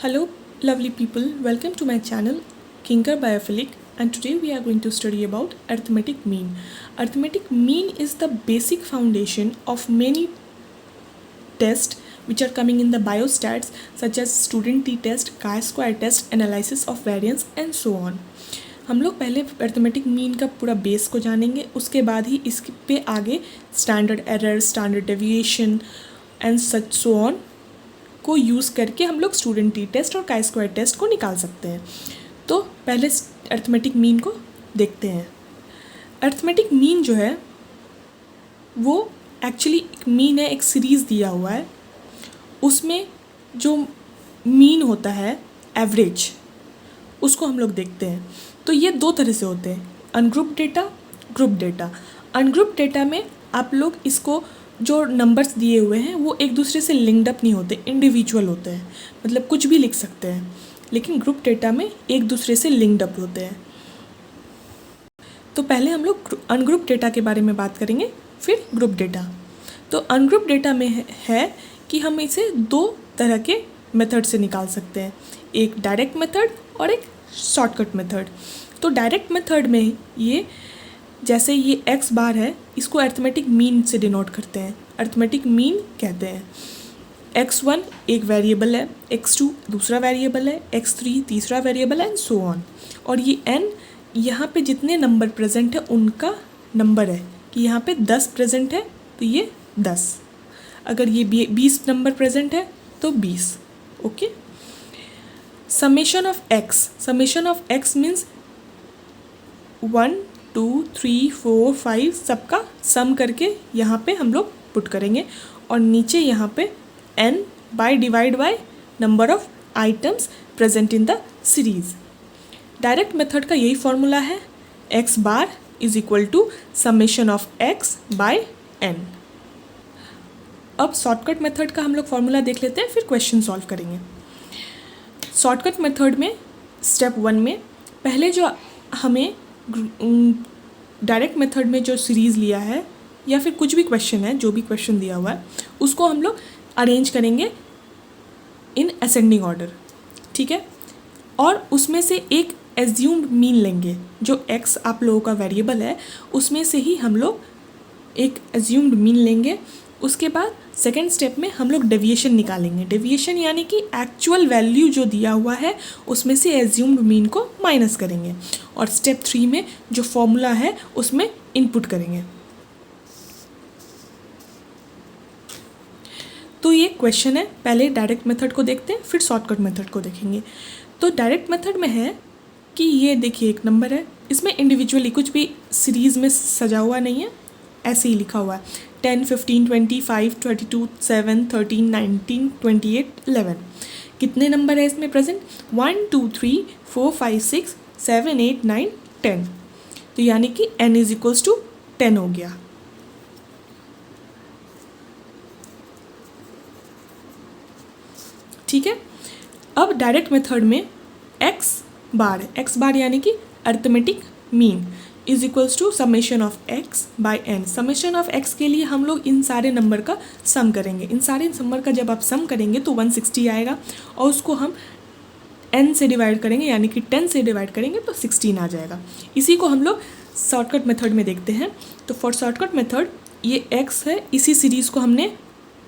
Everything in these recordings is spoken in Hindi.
Hello, lovely people. Welcome to my channel, Kinker Biophilic, and today we are going to study about arithmetic mean. Arithmetic mean is the basic foundation of many tests which are coming in the biostats, such as student t-test, chi-square test, analysis of variance, and so on. हम लोग पहले अर्थमेटिक मीन का पूरा बेस को जानेंगे, उसके बाद ही इस पे आगे standard error, standard deviation and such so on को यूज़ करके हम लोग स्टूडेंट टी टेस्ट और काई स्क्वायर टेस्ट को निकाल सकते हैं. तो पहले अर्थमेटिक मीन को देखते हैं. अर्थमेटिक मीन जो है वो एक्चुअली एक मीन है, एक सीरीज़ दिया हुआ है. उसमें जो मीन होता है एवरेज, उसको हम लोग देखते हैं. तो ये दो तरह से होते हैं, ungroup data, group data. Ungroup data में आप लोग इसको जो नंबर्स दिए हुए हैं वो एक दूसरे से लिंक्ड अप नहीं होते, इंडिविजुअल होते हैं, मतलब कुछ भी लिख सकते हैं. लेकिन ग्रुप डेटा में एक दूसरे से लिंक्ड अप होते हैं. तो पहले हम लोग अनग्रुप डेटा के बारे में बात करेंगे, फिर ग्रुप डेटा. तो अनग्रुप डेटा में है कि हम इसे दो तरह के मेथड से निकाल सकते हैं, एक डायरेक्ट मेथड और एक शॉर्टकट मेथड. तो डायरेक्ट मेथड में ये जैसे ये x बार है, इसको अर्थमेटिक मीन से डिनोट करते हैं, अर्थमेटिक मीन कहते हैं. x1 एक वेरिएबल है, x2 दूसरा वेरिएबल है, x3 तीसरा वेरिएबल है एंड सो ऑन. और ये n यहाँ पे जितने नंबर प्रेजेंट है उनका नंबर है, कि यहाँ पे 10 प्रेजेंट है तो ये 10, अगर ये 20 नंबर प्रेजेंट है तो 20. Okay. Summation of x means 1 2 3 4 5 सबका सम करके यहाँ पे हम लोग पुट करेंगे, और नीचे यहाँ पे n by divide by number of items present in the series. Direct method का यही फॉर्मूला है, x bar is equal to summation of x by n. अब शॉर्टकट मेथड का हम लोग फॉर्मूला देख लेते हैं, फिर क्वेश्चन सॉल्व करेंगे. शॉर्टकट मेथड में स्टेप 1 में पहले जो हमें डायरेक्ट मेथड में जो सीरीज़ लिया है या फिर कुछ भी क्वेश्चन है, जो भी क्वेश्चन दिया हुआ है, उसको हम लोग अरेंज करेंगे इन असेंडिंग ऑर्डर. ठीक है. और उसमें से एक एज्यूम्ड मीन लेंगे, जो x आप लोगों का वेरिएबल है उसमें से ही हम लोग एक एज्यूम्ड मीन लेंगे. उसके बाद सेकेंड स्टेप में हम लोग डेविएशन निकालेंगे. डेविएशन यानी कि एक्चुअल वैल्यू जो दिया हुआ है उसमें से एज्यूम्ड मीन को माइनस करेंगे, और स्टेप 3 में जो फॉर्मूला है उसमें इनपुट करेंगे. तो ये क्वेश्चन है, पहले डायरेक्ट मेथड को देखते हैं, फिर शॉर्टकट मेथड को देखेंगे. तो डायरेक्ट मेथड में है कि ये देखिए एक नंबर है, इसमें इंडिविजुअली कुछ भी सीरीज़ में सजा हुआ नहीं है, ऐसे ही लिखा हुआ है 10 15 25 22 7 13 19 28 11. कितने नंबर है इसमें प्रेजेंट? 1 2 3 4 5 6 7 8 9 10. तो यानी कि n इज इक्वल्स टू 10 हो गया. ठीक है. अब डायरेक्ट मेथड में x बार यानी कि arithmetic mean is equals to summation of x by n. Summation of x के लिए हम लोग इन सारे नंबर का सम करेंगे. इन सारे नंबर का जब आप सम करेंगे तो 160 आएगा, और उसको हम n से डिवाइड करेंगे, यानी कि 10 से डिवाइड करेंगे तो 16 आ जाएगा. इसी को हम लोग शॉर्टकट मेथड में देखते हैं. तो फॉर शॉर्टकट मेथड ये x है, इसी सीरीज़ को हमने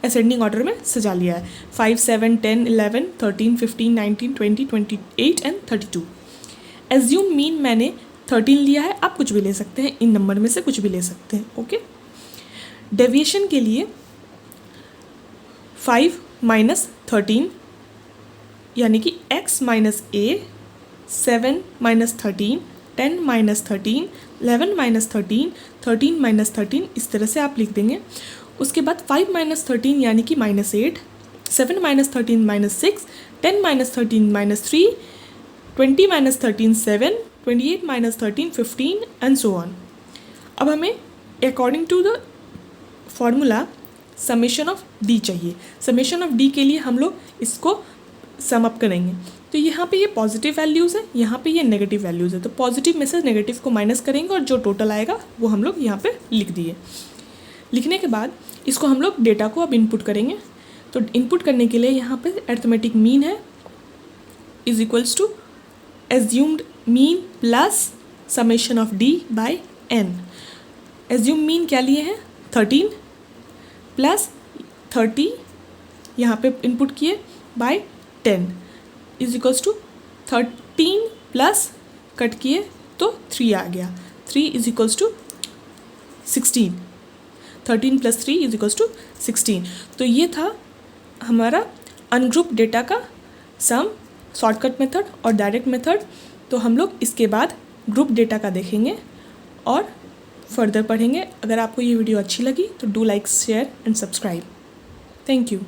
असेंडिंग ऑर्डर में सजा लिया है, 5 7 10 11 13 15 19 20 28 एंड 32. एज्यूम मीन मैंने 13 लिया है, आप कुछ भी ले सकते हैं, इन नंबर में से कुछ भी ले सकते हैं. ओके. डेविएशन के लिए 5 माइनस 13 यानी कि x minus a, 7 minus 13, 10 minus 13, 11 minus 13, 13 minus 13, इस तरह से आप लिख देंगे. उसके बाद 5 माइनस 13 यानी कि minus 8, 7 minus 13 minus 6, 10 minus 13 minus 3, 20 minus 13 7, 28 minus 13 15 and so on. अब हमें according to the formula summation of d चाहिए. समेशन ऑफ d के लिए हम लोग इसको सम अप करेंगे. तो यहाँ पे ये पॉजिटिव वैल्यूज़ है, यहाँ पे ये नेगेटिव वैल्यूज़ है, तो पॉजिटिव में से नेगेटिव को माइनस करेंगे और जो टोटल आएगा वो हम लोग यहाँ पे लिख दिए. लिखने के बाद इसको हम लोग डेटा को अब इनपुट करेंगे. तो इनपुट करने के लिए यहाँ पे अर्थमेटिक मीन है, is equals to assumed mean plus summation of d by n। Assume mean क्या लिए हैं 13 प्लस 30 यहाँ पे इनपुट किए by 10 is equals to 13 plus cut किए तो 3 आ गया। 3 is equals to 16। 13 plus 3 is equals to 16। तो ये था हमारा अनग्रुप डेटा का सम, शॉर्टकट मेथड और डायरेक्ट मेथड। तो हम लोग इसके बाद ग्रुप डेटा का देखेंगे और फर्दर पढ़ेंगे। अगर आपको ये वीडियो अच्छी लगी तो do like, share and subscribe. Thank you.